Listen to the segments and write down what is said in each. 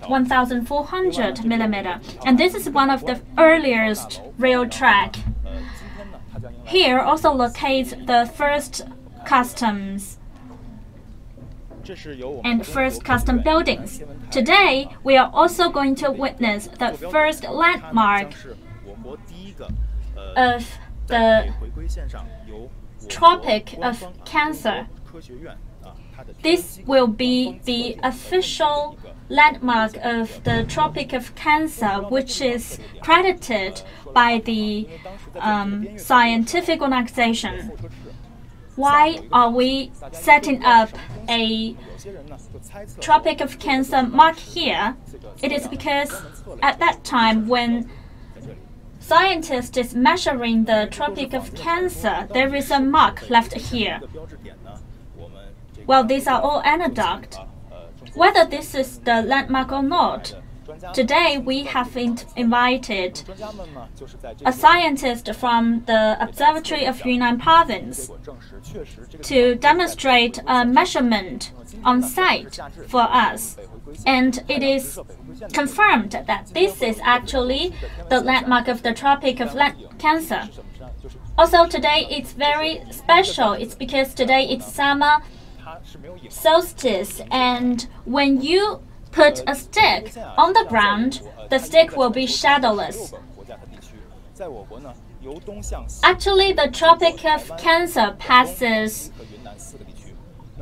1,400 millimeter, and this is one of the earliest rail track. Here also locates the first customs and first custom buildings. Today, we are also going to witness the first landmark of the Tropic of Cancer. This will be the official landmark of the Tropic of Cancer, which is credited by the scientific organization. Why are we setting up a Tropic of Cancer mark here? It is because at that time when scientists is measuring the Tropic of Cancer, there is a mark left here. Well, these are all anecdotes. Whether this is the landmark or not, today we have invited a scientist from the Observatory of Yunnan Province to demonstrate a measurement on site for us. And it is confirmed that this is actually the landmark of the Tropic of Cancer. Also today it's very special. It's because today it's summer solstice, and when you put a stick on the ground, the stick will be shadowless. Actually, the Tropic of Cancer passes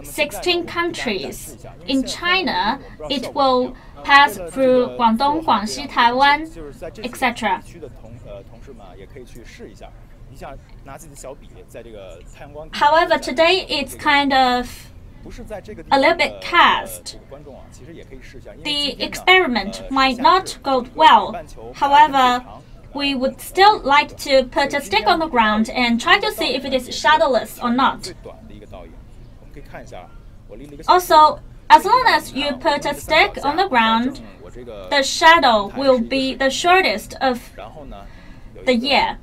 16 countries. In China, it will pass through Guangdong, Guangxi, Taiwan, etc. However, today it's kind of a little bit cast. The experiment might not go well. However, we would still like to put a stick on the ground and try to see if it is shadowless or not. Also, as long as you put a stick on the ground, the shadow will be the shortest of the year.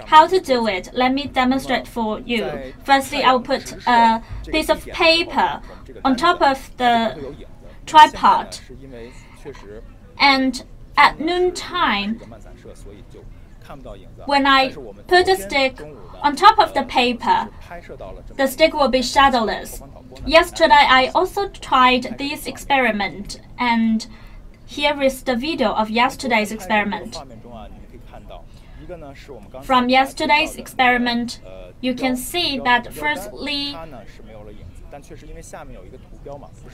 How to do it? Let me demonstrate for you. Firstly, I'll put a piece of paper on top of the tripod. And at noontime, when I put a stick on top of the paper, the stick will be shadowless. Yesterday, I also tried this experiment, and here is the video of yesterday's experiment. From yesterday's experiment, you can see that firstly,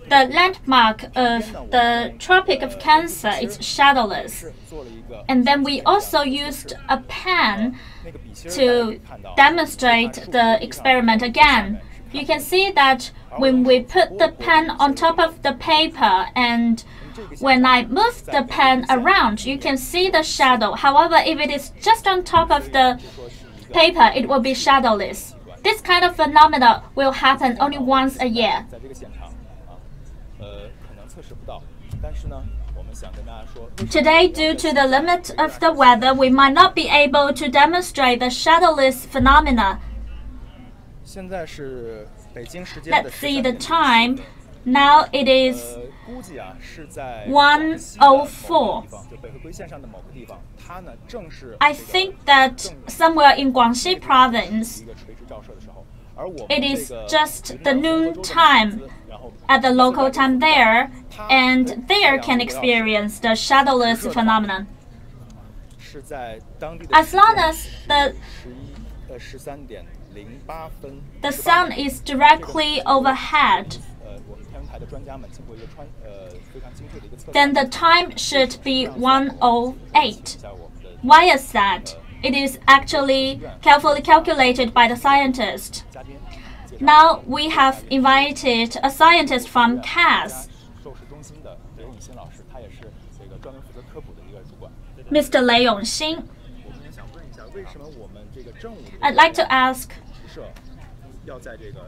the landmark of the Tropic of Cancer is shadowless. And then we also used a pen to demonstrate the experiment again. You can see that when we put the pen on top of the paper and when I move the pen around, you can see the shadow. However, if it is just on top of the paper, it will be shadowless. This kind of phenomena will happen only once a year. Today, due to the limit of the weather, we might not be able to demonstrate the shadowless phenomena. Let's see the time. Now it is 1:04. I think that somewhere in Shaanxi Province, it is just the noon time at the local time there, and there can experience the shadowless phenomenon. As long as the sun is directly overhead, then the time should be 1:08. Why is that? It is actually carefully calculated by the scientist. Now we have invited a scientist from CAS, Mr. Lei Yongxin. I'd like to ask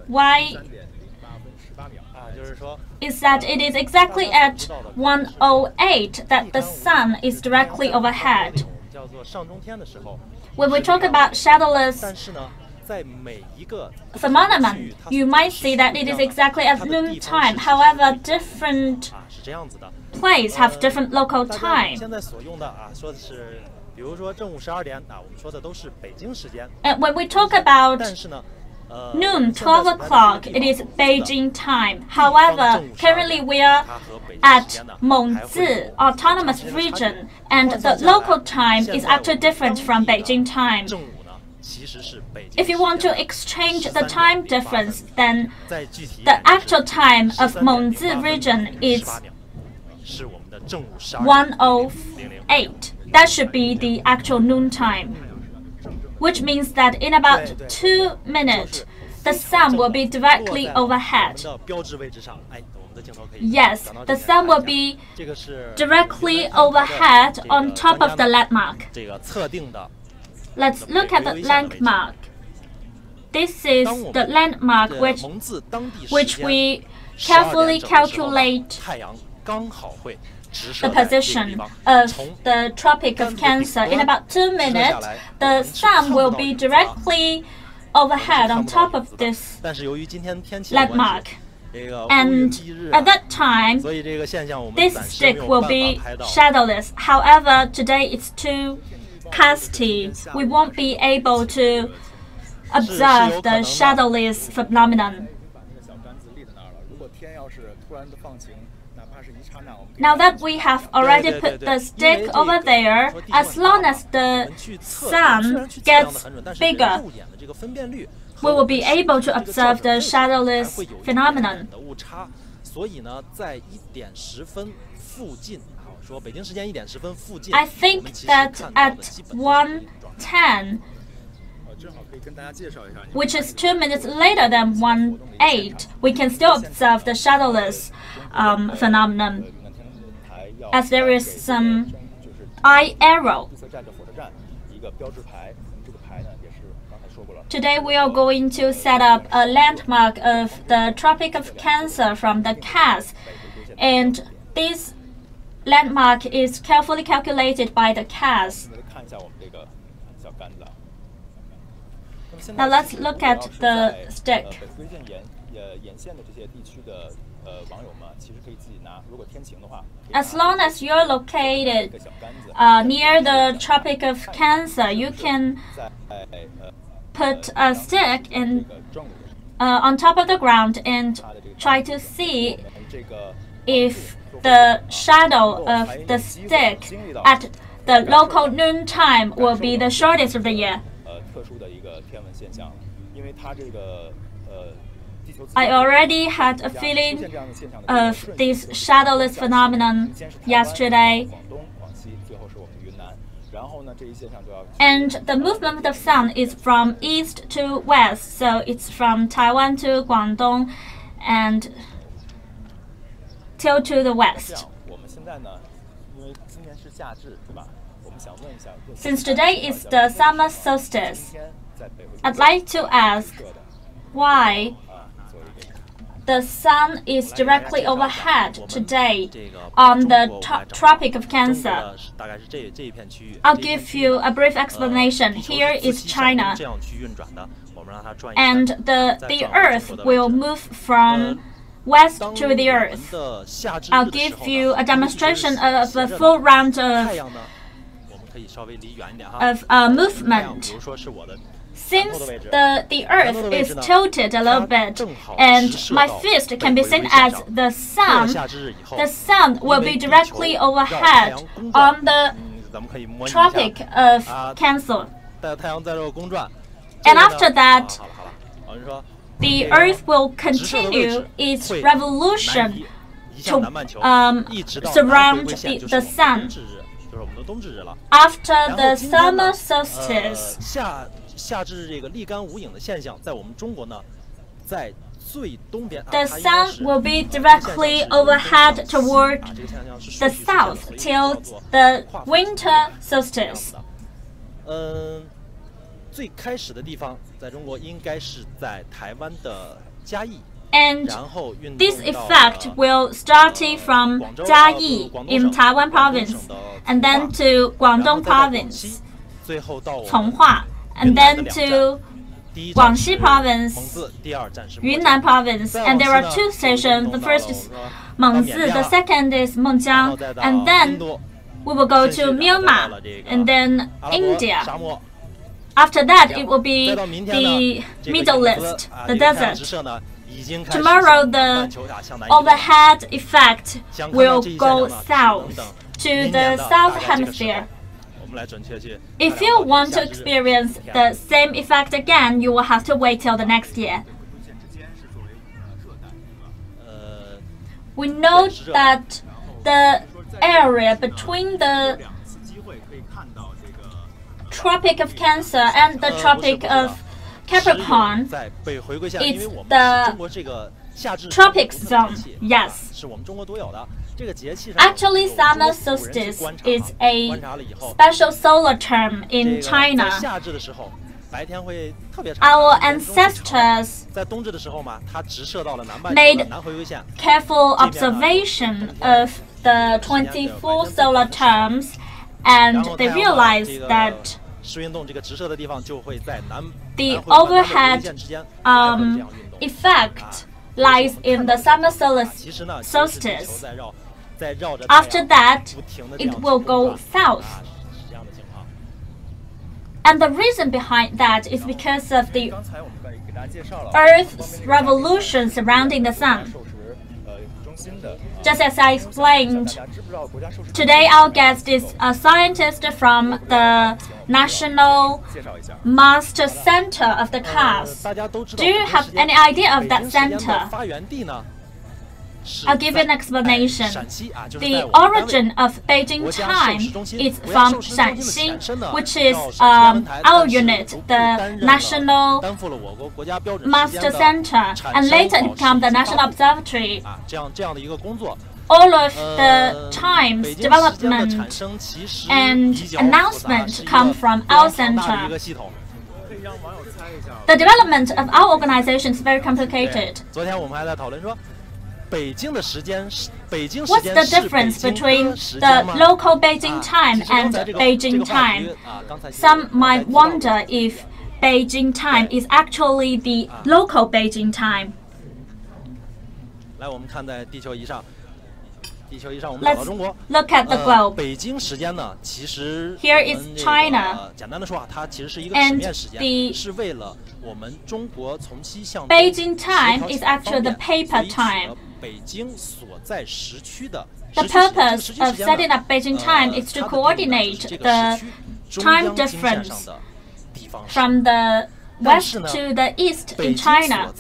why is that it is exactly at 1:08 that the sun is directly overhead. When we talk about shadowless phenomenon, you might see that it is exactly at noon time. However, different place have different local time. 现在所用的说的是，比如说正午12点我们说的都是北京时间。And when we talk about 但是呢。noon, 12 o'clock, it is Beijing time. However, currently we are at Mengzi Autonomous Region, and the local time is actually different from Beijing time. If you want to exchange the time difference, then the actual time of Mengzi region is 1:08. That should be the actual noon time, which means that in about 2 minutes, the sun will be directly overhead. Yes, the sun will be directly overhead on top of the landmark. Let's look at the landmark. This is the landmark which we carefully calculate the position of the Tropic of Cancer. In about 2 minutes, the sun will be directly overhead on top of this landmark. And at that time, this stick will be shadowless. However, today it's too casty. We won't be able to observe the shadowless phenomenon. Now that we have already put the stick over there, as long as the sun gets bigger, we will be able to observe the shadowless phenomenon. I think that at 1:10, which is 2 minutes later than 1:08, we can still observe the shadowless phenomenon, as there is some eye arrow. Today we are going to set up a landmark of the Tropic of Cancer from the CAS, and this landmark is carefully calculated by the CAS. Now let's look at the stick. As long as you're located near the Tropic of Cancer, you can put a stick on top of the ground and try to see if the shadow of the stick at the local noon time will be the shortest of the year. I already had a feeling of this shadowless phenomenon yesterday. And the movement of the sun is from east to west, so it's from Taiwan to Guangdong and till to the west. Since today is the summer solstice, I'd like to ask why the sun is directly overhead today on the Tropic of Cancer. I'll give you a brief explanation. Here is China, and the Earth will move from west to the Earth. I'll give you a demonstration of a full round of movement. Since the Earth is tilted a little bit, and my fist can be seen as the sun will be directly overhead on the Tropic of Cancer. And after that, the Earth will continue its revolution to surround the sun. After the summer solstice, the sun will be directly overhead toward the south till the winter solstice. And this effect will start from Jiayi in Taiwan Province, and then to Guangdong Province, Conghua, and then to Guangxi Province, Yunnan Province, and there are 2 stations. The first is Mengzi, the second is Mengjiang, and then we will go to Myanmar, and then India. After that, it will be the Middle East, the desert. Tomorrow, the overhead effect will go south to the Southern Hemisphere. If you want to experience the same effect again, you will have to wait till the next year. We know that the area between the Tropic of Cancer and the Tropic of Capricorn, it's the tropic zone. Yes. Actually, summer solstice is a special solar term in China. Our ancestors made careful observation of the 24 solar terms, and they realized that the overhead effect lies in the summer solstice. After that, it will go south. And the reason behind that is because of the Earth's revolution surrounding the Sun. Just as I explained, today our guest is a scientist from the National Master Center of the class. Do you have any idea of that center? I'll give you an explanation. The origin of Beijing time is from Shaanxi, which is our unit, the National Master Center, and later it became the National Observatory. All of the times, development, and announcement come from our center. The development of our organization is very complicated. What's the difference between the local Beijing time and Beijing time? Some might wonder if Beijing time is actually the local Beijing time. Let's look at the globe. Here is China, and the Beijing time is actually the paper time. The purpose of setting up Beijing time is to coordinate the time difference from the west to the east in China.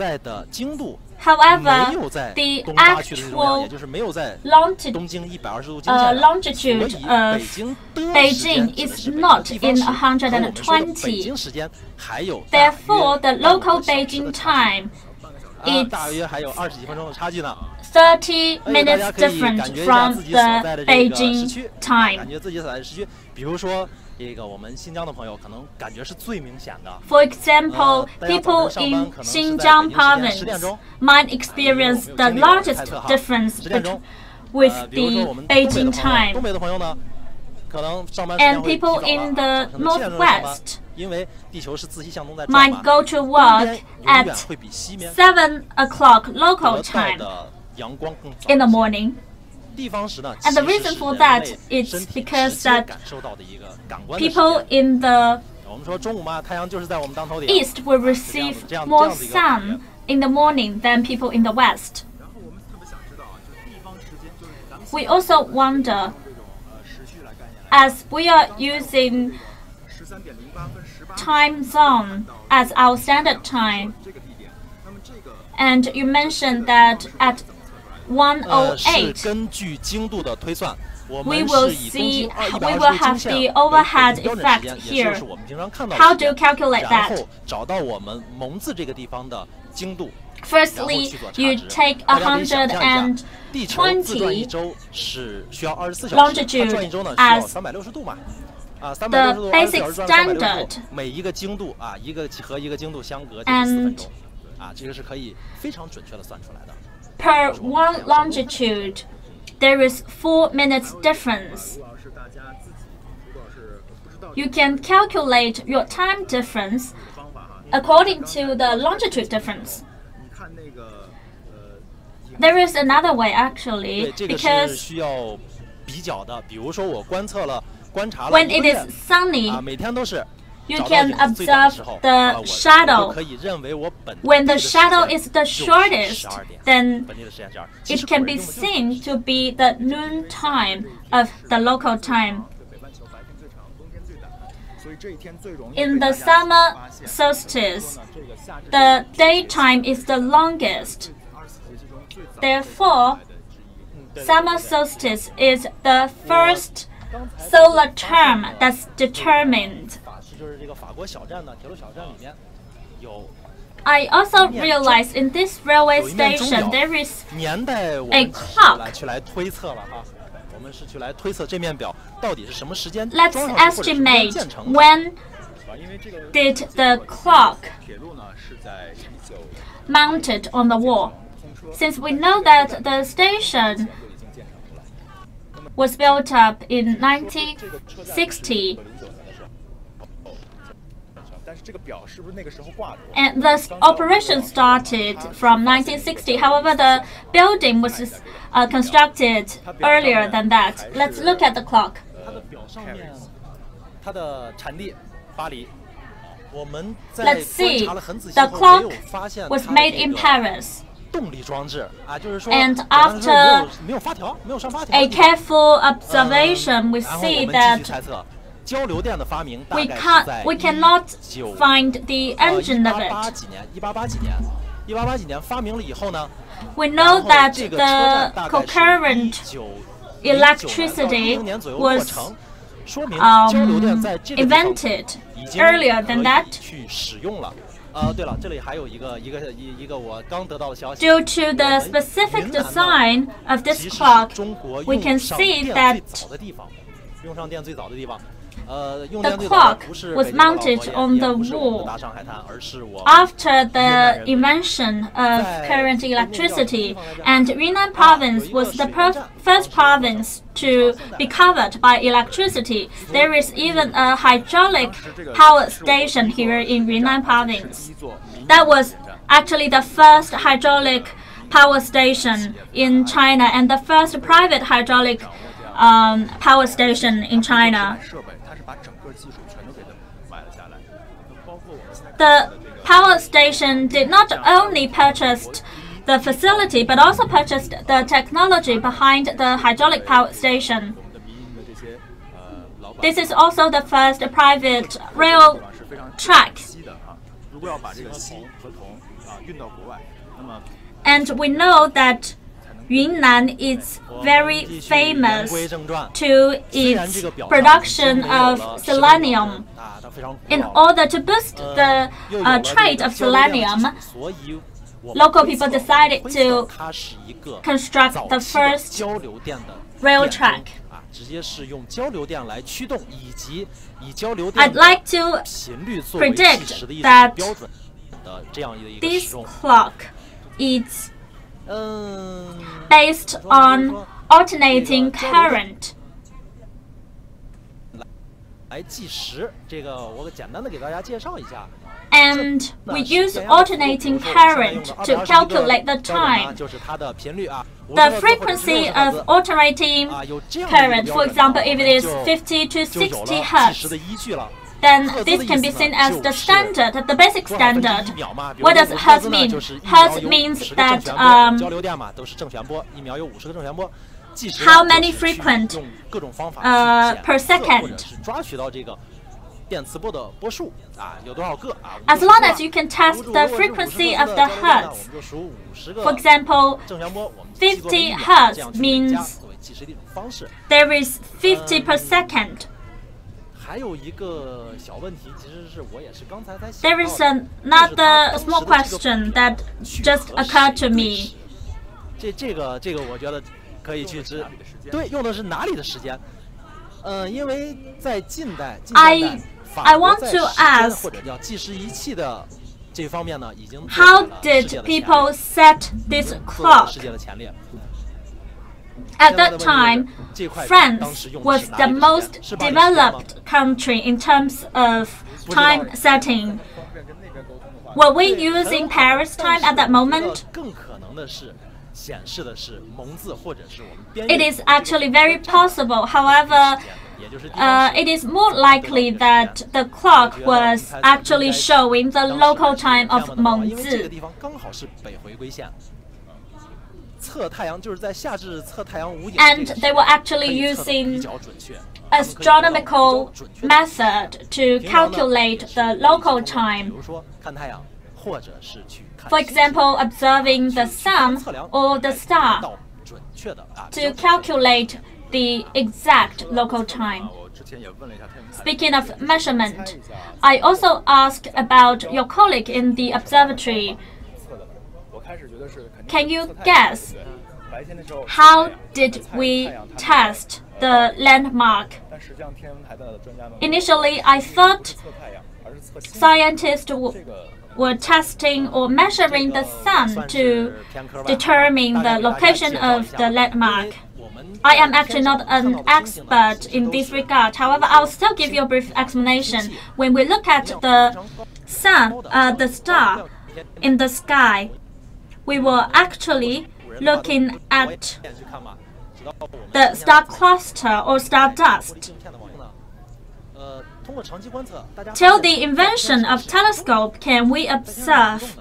However, the actual longitude of Beijing is not in 120. Therefore, the local Beijing time is 30 minutes different from the Beijing time. For example, people in Xinjiang Province might experience the largest difference with the Beijing time. And people in the northwest might go to work at 7 o'clock local time in the morning. And the reason for that is because that people in the east will receive more sun in the morning than people in the west. We also wonder, as we are using time zone as our standard time, and you mentioned that at 108, we will have the overhead effect here. How do you calculate that? Firstly, you take 120 longitude as the basic standard, and per one longitude, there is 4 minutes difference. You can calculate your time difference according to the longitude difference. There is another way actually, because when it is sunny, you can observe the shadow. When the shadow is the shortest, then it can be seen to be the noon time of the local time. In the summer solstice, the daytime is the longest. Therefore, summer solstice is the first solar term that's determined. I also realized in this railway station there is a clock. Let's estimate when did the clock mounted on the wall. Since we know that the station was built up in 1960, and the operation started from 1960. However, the building was constructed earlier than that. Let's look at the clock. Let's see. The clock was made in Paris. And after a careful observation, we see that we cannot find the engine of it. We know that the concurrent electricity was invented earlier than that. Due to the specific design of this clock, we can see that the clock was mounted on the wall after the invention of current electricity, and Yunnan Province was the first province to be covered by electricity. There is even a hydraulic power station here in Yunnan Province. That was actually the first hydraulic power station in China and the first private hydraulic power station in China. The power station did not only purchase the facility, but also purchased the technology behind the hydraulic power station. This is also the first private rail track. And we know that Yunnan is very famous to its production of selenium. In order to boost the trade of selenium, local people decided to construct the first rail track. I'd like to predict that this clock is based on alternating current. And we use alternating current to calculate the time. The frequency of alternating current, for example, if it is 50 to 60 hertz, then this can be seen as the standard, the basic standard. What does hertz mean? Hertz means that how many frequent per second. As long as you can test the frequency of the hertz. For example, 50 hertz means there is 50 per second. There is another small question that just occurred to me. I want to ask, how did people set this clock? At that time, France was the most developed country in terms of time setting. Were we using Paris time at that moment? 更可能的是显示的是蒙字或者是我们编 It is actually very possible. However, it is more likely that the clock was actually showing the local time of 蒙字。这个地方刚好是北回归线。测太阳就是在夏至测太阳5点。And they were actually using astronomical method to calculate the local time. 比如说看太阳，或者是去看。For example, observing the sun or the star to calculate the exact local time. Speaking of measurement, I also asked about your colleague in the observatory. Can you guess how did we test the landmark? Initially, I thought scientists were testing or measuring the sun to determine the location of the landmark. I am actually not an expert in this regard. However, I'll still give you a brief explanation. When we look at the sun, the star in the sky, we were actually looking at the star cluster or star dust. Till the invention of telescope, can we observe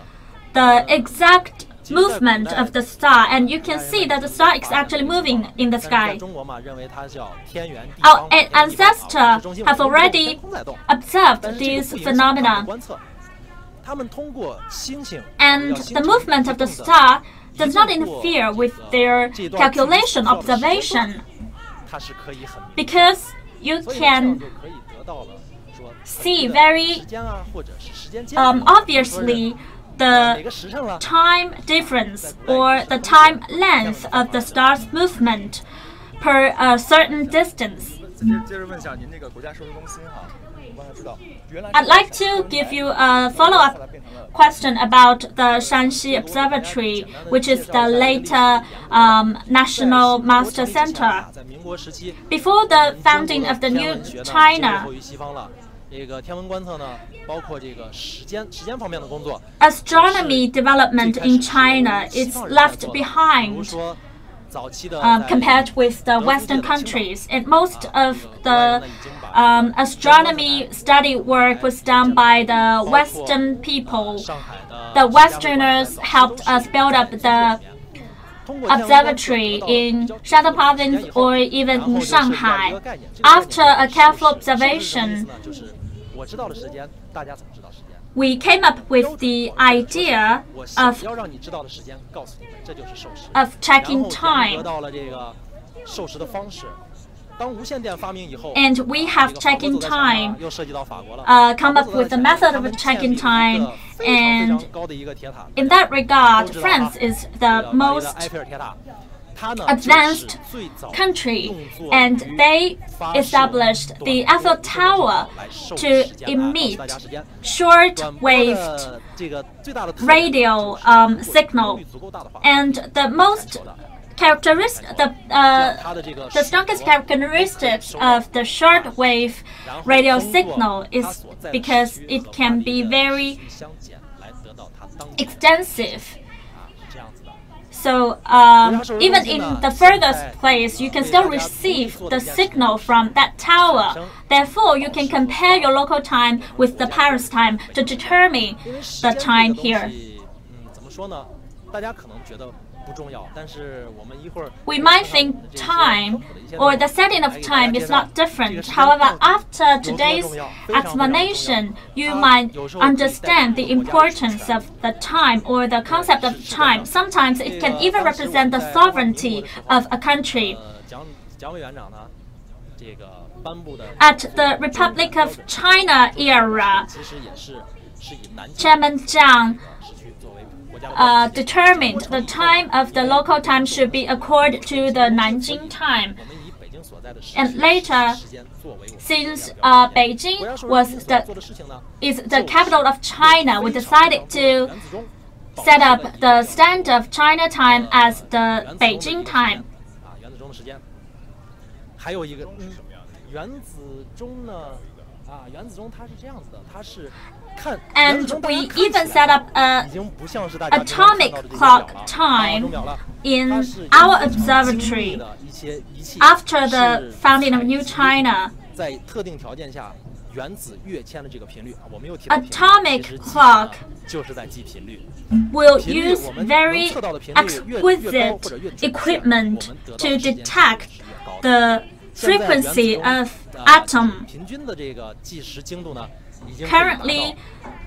the exact movement of the star, and you can see that the star is actually moving in the sky. Our ancestors have already observed this phenomenon, and the movement of the star does not interfere with their calculation observation, because you can see very obviously the time difference or the time length of the star's movement per a certain distance. I'd like to give you a follow-up question about the Shaanxi Observatory, which is the later National Master Center. Before the founding of the new China, astronomy development in China is left behind compared with the Western countries. And most of the astronomy study work was done by the Western people. The Westerners helped us build up the observatory in Shandong Province or even in Shanghai. After a careful observation, we came up with the idea of checking time. And we have checking time, come up with the method of checking time, and in that regard, France is the most advanced country, and they established the Eiffel Tower to emit short-wave radio signal, and the most the strongest characteristics of the shortwave radio signal is because it can be very extensive. So even in the furthest place, you can still receive the signal from that tower. Therefore, you can compare your local time with the Paris time to determine the time here. We might think time or the setting of time is not different. However, after today's explanation, you might understand the importance of the time or the concept of time. Sometimes it can even represent the sovereignty of a country. At the Republic of China era, Chairman Jiang determined the time of the local time should be accorded to the Nanjing time. And later, since Beijing is the capital of China, we decided to set up the standard of China time as the Beijing time. 原子钟它是这样子的，它是看 And we even set up a atomic clock time in our observatory after the founding of New China. 在特定条件下，原子跃迁的这个频率，我们又提 Atomic clock 就是在记频率。 will use very exquisite equipment to detect the frequency of atom. 平均的这个计时精度呢，已经 Currently,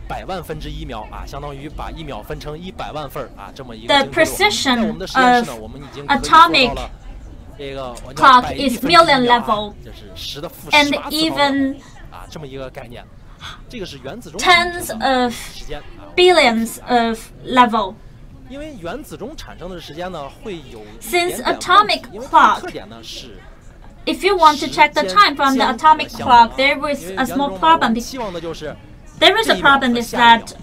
100万分之1秒相当于把1秒分成100万份这么一个 the 精度。在我们的实验室呢，我们已经可以做到了这个 clock is million level, 就是10的负 and 18 even 这么一个概念。这个是原子钟 tens of 时间 billions of level. 因为原子钟产生的时间呢，会有 Since atomic clock, 特点呢是。 if you want to check the time from the atomic clock, there is a small problem. There is a problem is that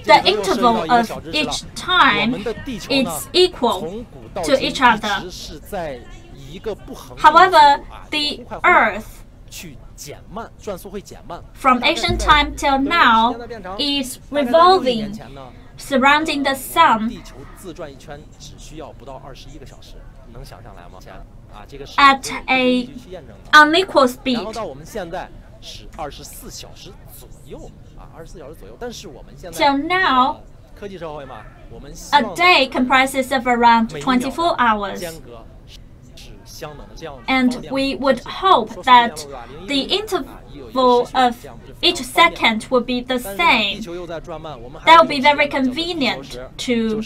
the interval of each time is equal to each other. However, the Earth from ancient time till now is revolving surrounding the sun at a unequal speed. Till now, a day comprises of around 24 hours. And we would hope that the interval of each second would be the same. That would be very convenient to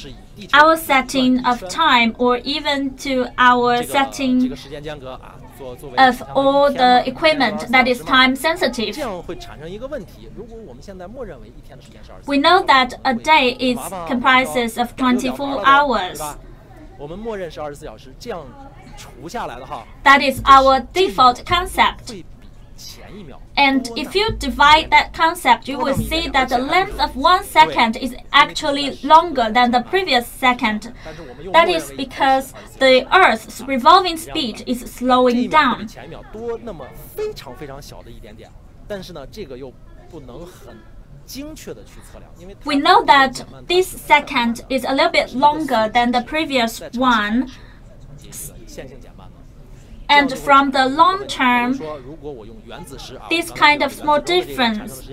our setting of time or even to our setting of all the equipment that is time sensitive. We know that a day is comprises of 24 hours. That is our default concept. And if you divide that concept, you will see that the length of 1 second is actually longer than the previous second. That is because the Earth's revolving speed is slowing down. We know that this second is a little bit longer than the previous one. And from the long term, this kind of small difference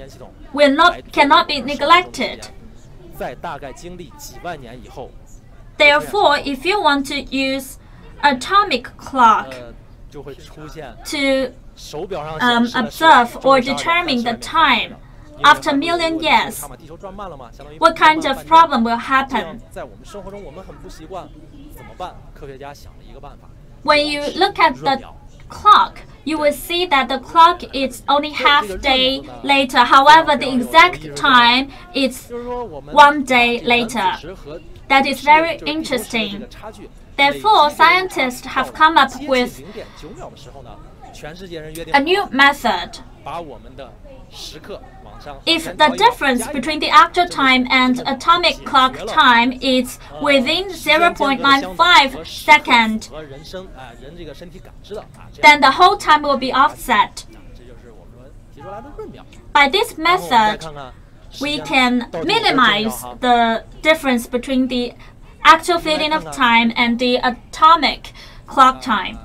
cannot be neglected. Therefore, if you want to use atomic clock to observe or determine the time after a million years, what kind of problem will happen? When you look at the clock, you will see that the clock is only half day later. However, the exact time is 1 day later. That is very interesting. Therefore, scientists have come up with a new method. If the difference between the actual time and atomic clock time is within 0.95 seconds, then the whole time will be offset. By this method, we can minimize the difference between the actual feeling of time and the atomic clock time.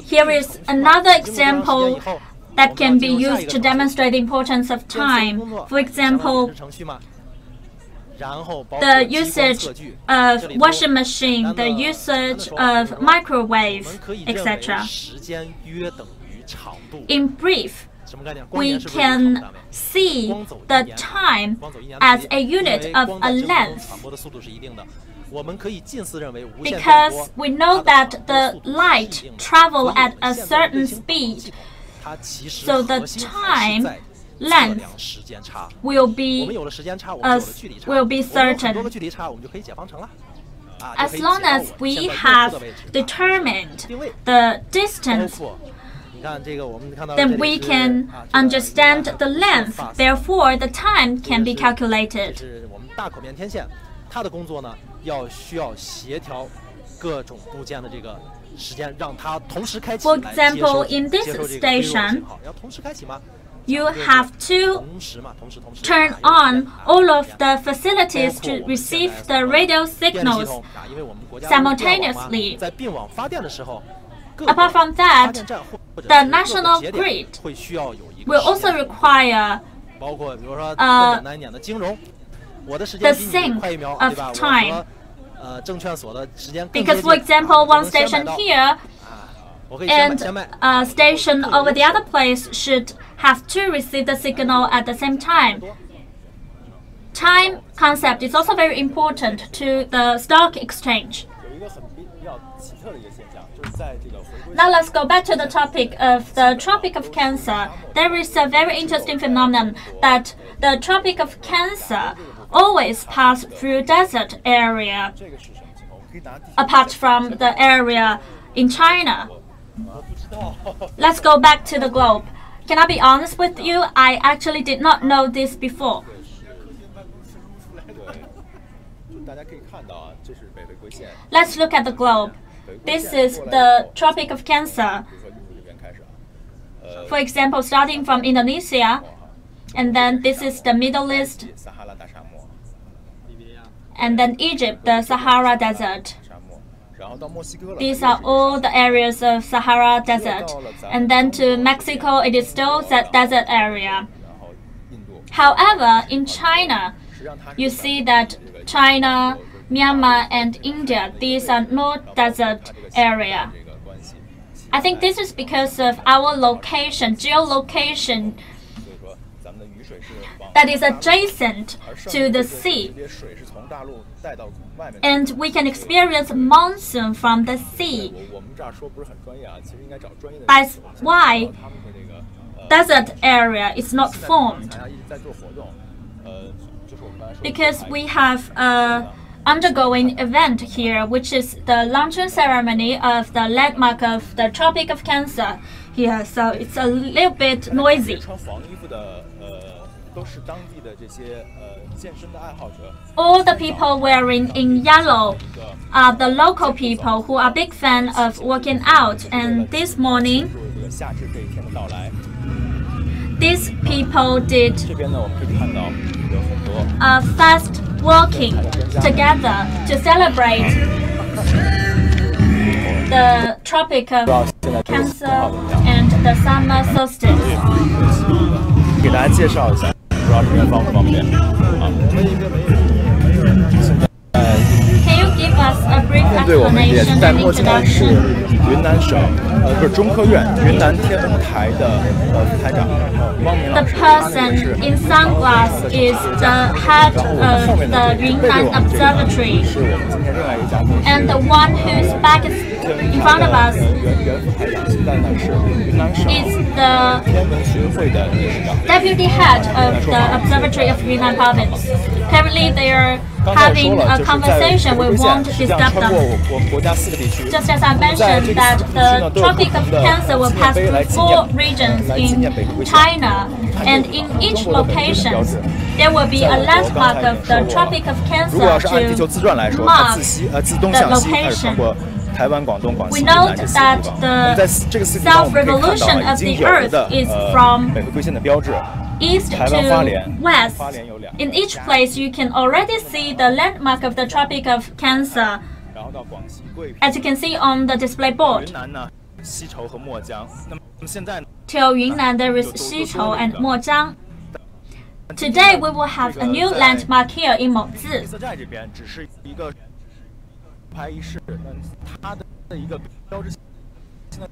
Here is another example that can be used to demonstrate the importance of time. For example, the usage of washing machine, the usage of microwave, etc. In brief, we can see the time as a unit of a length, because we know that the light travels at a certain speed, so the time length will be certain. As long as we have determined the distance, then we can understand the length. Therefore, the time can be calculated. 大口面天线，它的工作呢需要协调各种部件的这个时间，让它同时开启。For example, in this station, you have to turn on all of the facilities to receive the radio signals simultaneously. Apart from that, the national grid will also require the sync of time. Because, for example, one station here and a station over the other place should have to receive the signal at the same time. Time concept is also very important to the stock exchange. Now let's go back to the topic of the Tropic of Cancer. There is a very interesting phenomenon that the Tropic of Cancer always pass through desert area, apart from the area in China. Let's go back to the globe. Can I be honest with you? I actually did not know this before. Let's look at the globe. This is the Tropic of Cancer. For example, starting from Indonesia, and then this is the Middle East, and then Egypt, the Sahara Desert. These are all the areas of Sahara Desert. And then to Mexico, it is still that desert area. However, in China, you see that China, Myanmar, and India, these are not desert area. I think this is because of our location, geolocation, that is adjacent to the sea. And we can experience monsoon from the sea. That's why desert area is not formed. Because we have undergoing event here, which is the launching ceremony of the landmark of the Tropic of Cancer here, so it's a little bit noisy. All the people wearing in yellow are the local people who are big fan of working out, and this morning these people did fast walking together to celebrate the Tropic of Cancer and the summer solstice. 给大家介绍一下，不知道这边方不方便啊？ Can you give us a brief 对我们也 explanation 在 and 墨江市 introduction? 云南省不是中科院云南天文台的副台长汪明 The 老师， person in sunglass is the head of the Yunnan Observatory, 是我们今天另外一个嘉宾， and the one whose back is in front of us 原副台长，现在呢是云南省 is the 天文学会的理事长。 deputy head of the Observatory of Yunnan Province. Currently, they are 刚才我说 having 了， a 就是在 conversation. 回 We 归线 won't 实际上 disturb 穿过 them. 我们国家4个地区。 Just as I mentioned that the Tropic of Cancer will pass through 4 regions in China, and in each location there will be a landmark of the Tropic of 如果要 Cancer 是按地球 to 自转来说，它 mark 自东向西开始穿过台湾、广东、广西、 We 云南 note 这4 that 个地方。那么 the 在这个4个地方，我们可以看 self-revolution 到 of 已经 the 有 Earth 的 is from 北回归线的标志。 east 台湾花莲 to west. 花莲有2个。 In each place, you can already see the landmark of the Tropic of Cancer, 然后到广西桂平。 as you can see on the display board. 云南呢，西畴和墨江。那么现在呢？ Till Yunnan, there is Xichou and Mojiang. Today, we will have a new landmark here in Mozi. 比塞寨这边只是一个拍仪式，它的一个标志性的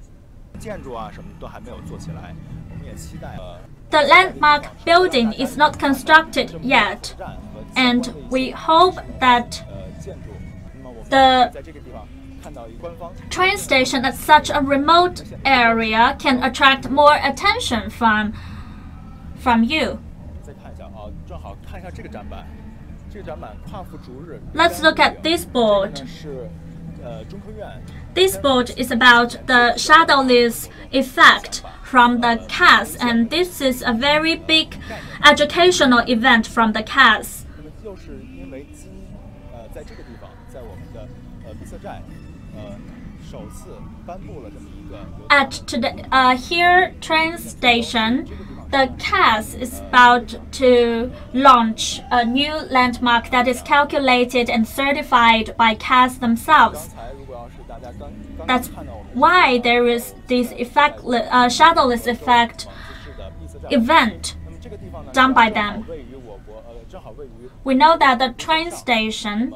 建筑啊什么都还没有做起来，我们也期待。 The landmark building is not constructed yet, and we hope that the train station at such a remote area can attract more attention from you. 再看一下啊，正好看一下这个展板，这个展板跨幅逐日。 Let's look at this board. 是中科院。 This board is about the shadowless effect from the CAS, and this is a very big educational event from the CAS. 就是因 At today, here train station, the CAS is about to launch a new landmark that is calculated and certified by CAS themselves. That's why there is this effect, shadowless effect event done by them. We know that the train station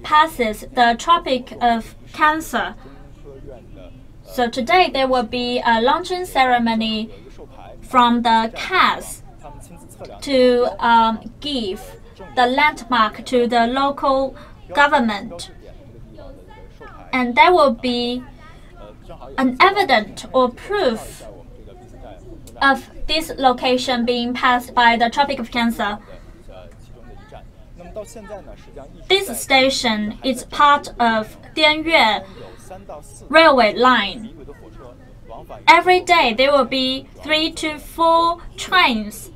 passes the Tropic of Cancer. So today there will be a launching ceremony from the CAS to give the landmark to the local government. And there will be an evidence or proof of this location being passed by the Tropic of Cancer. This station is part of Dianyue railway line. Every day there will be 3 to 4 trains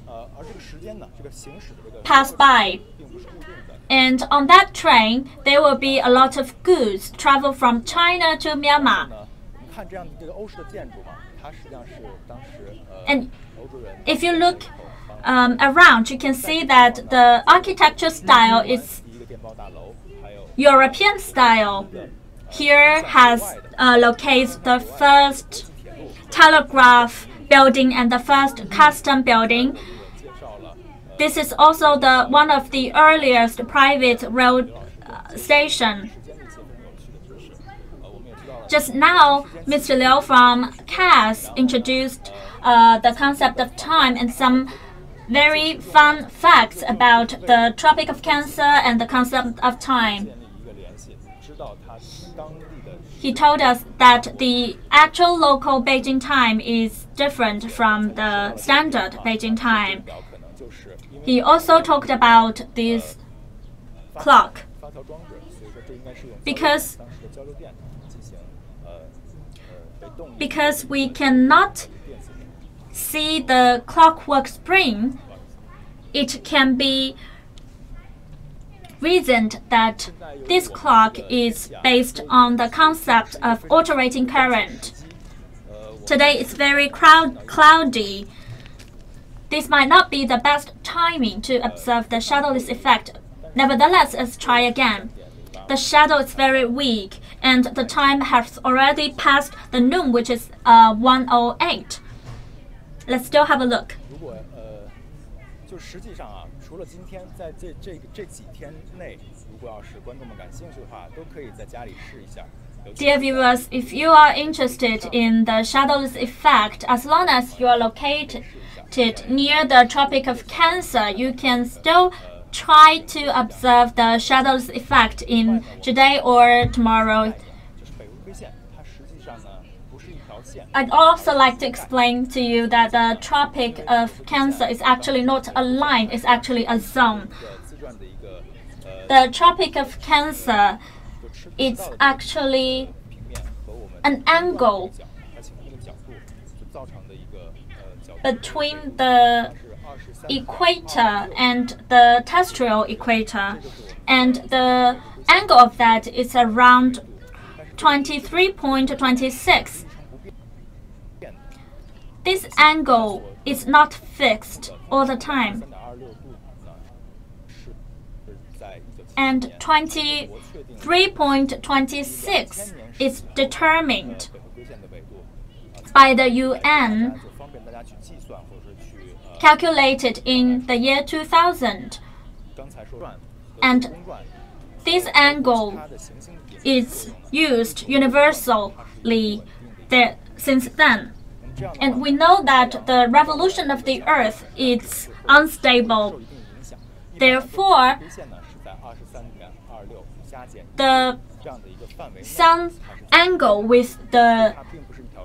pass by. And on that train, there will be a lot of goods travel from China to Myanmar. And if you look around, you can see that the architecture style is European style. Here has locates the first telegraph building and the first custom building. This is also one of the earliest private rail station. Just now, Mr. Liu from CAS introduced the concept of time and some very fun facts about the Tropic of Cancer and the concept of time. He told us that the actual local Beijing time is different from the standard Beijing time. He also talked about this clock because we cannot see the clockwork spring. It can be reasoned that this clock is based on the concept of alternating current. Today it's very cloudy. This might not be the best timing to observe the shadowless effect. Nevertheless, let's try again. The shadow is very weak, and the time has already passed the noon, which is 1:08. Let's still have a look. Dear viewers, if you are interested in the shadowless effect, as long as you are located near the Tropic of Cancer, you can still try to observe the shadowless effect in today or tomorrow. I'd also like to explain to you that the Tropic of Cancer is actually not a line, it's actually a zone. The Tropic of Cancer is actually an angle between the equator and the terrestrial equator, and the angle of that is around 23.26. This angle is not fixed all the time, and 23.26 is determined by the UN, calculated in the year 2000, and this angle is used universally since then. And we know that the revolution of the Earth is unstable. Therefore, the sun's angle with the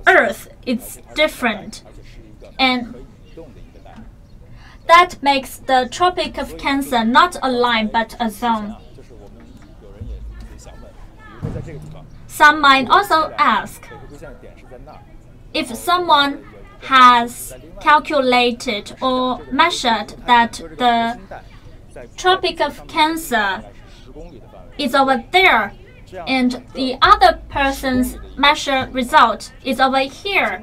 Earth is different, and that makes the Tropic of Cancer not a line but a zone. Some might also ask, if someone has calculated or measured that the Tropic of Cancer is over there, and the other person's measure result is over here.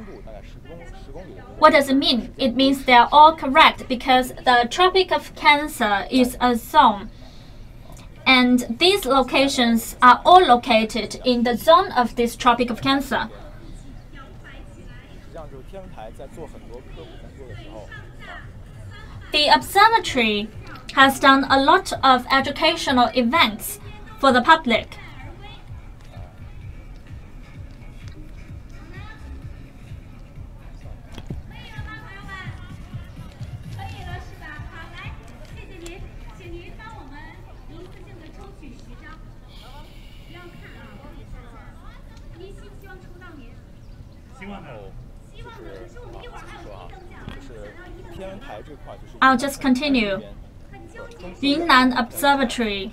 What does it mean? It means they are all correct because the Tropic of Cancer is a zone. And these locations are all located in the zone of this Tropic of Cancer. The observatory has done a lot of educational events for the public. I'll just continue. Yunnan Observatory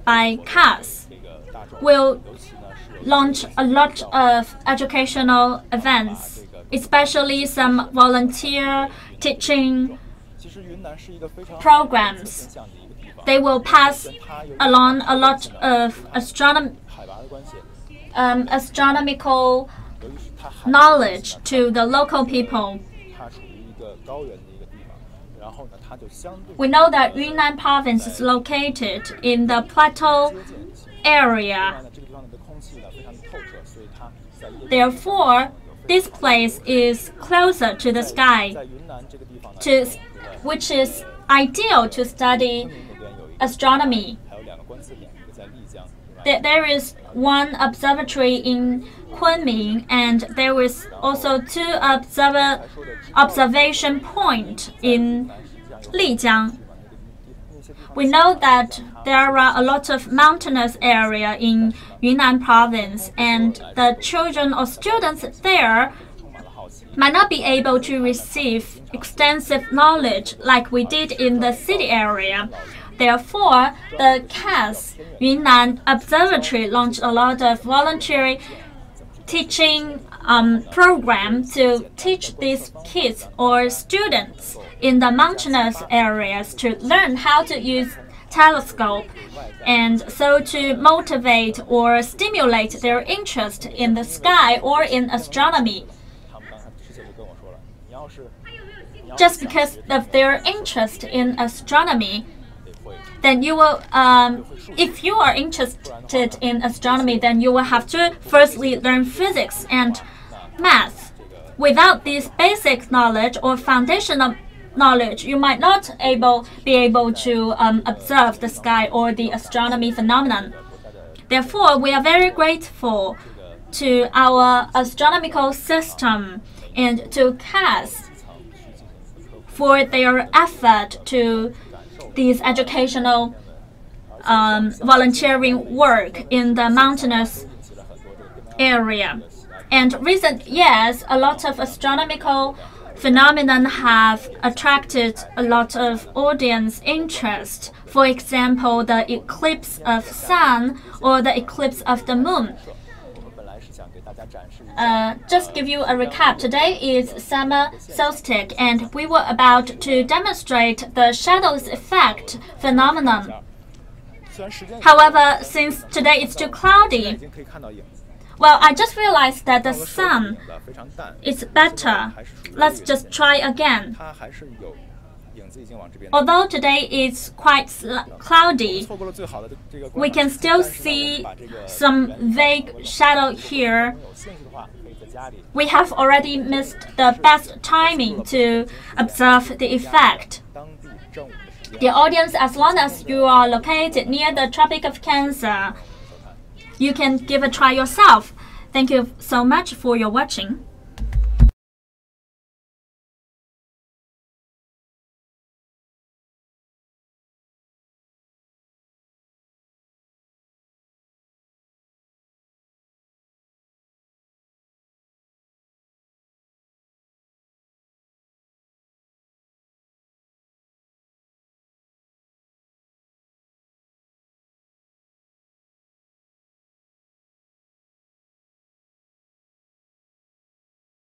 by CAS will launch a lot of educational events, especially some volunteer teaching programs. They will pass along a lot of astronomical knowledge to the local people. We know that Yunnan Province is located in the plateau area. Therefore, this place is closer to the sky, which is ideal to study astronomy. There is one observatory in Kunming, and there is also two observation points in Lijiang. We know that there are a lot of mountainous area in Yunnan Province, and the children or students there might not be able to receive extensive knowledge like we did in the city area. Therefore, the CAS Yunnan Observatory launched a lot of voluntary teaching program to teach these kids or students in the mountainous areas to learn how to use telescope, and so to motivate or stimulate their interest in the sky or in astronomy. Just because of their interest in astronomy, then you will, if you are interested in astronomy, then you will have to firstly learn physics and math. Without this basic knowledge or foundational knowledge, you might not be able to observe the sky or the astronomy phenomenon. Therefore, we are very grateful to our astronomical system and to CAS for their effort to these educational volunteering work in the mountainous area. And recent years, a lot of astronomical phenomena have attracted a lot of audience interest. For example, the eclipse of sun or the eclipse of the moon. Just give you a recap. Today is summer solstice, and we were about to demonstrate the shadows effect phenomenon. However, since today it's too cloudy, well, I just realized that the sun is better. Let's just try again. Although today is quite cloudy, we can still see some vague shadow here. We have already missed the best timing to observe the effect. The audience, as long as you are located near the Tropic of Cancer, you can give a try yourself. Thank you so much for your watching.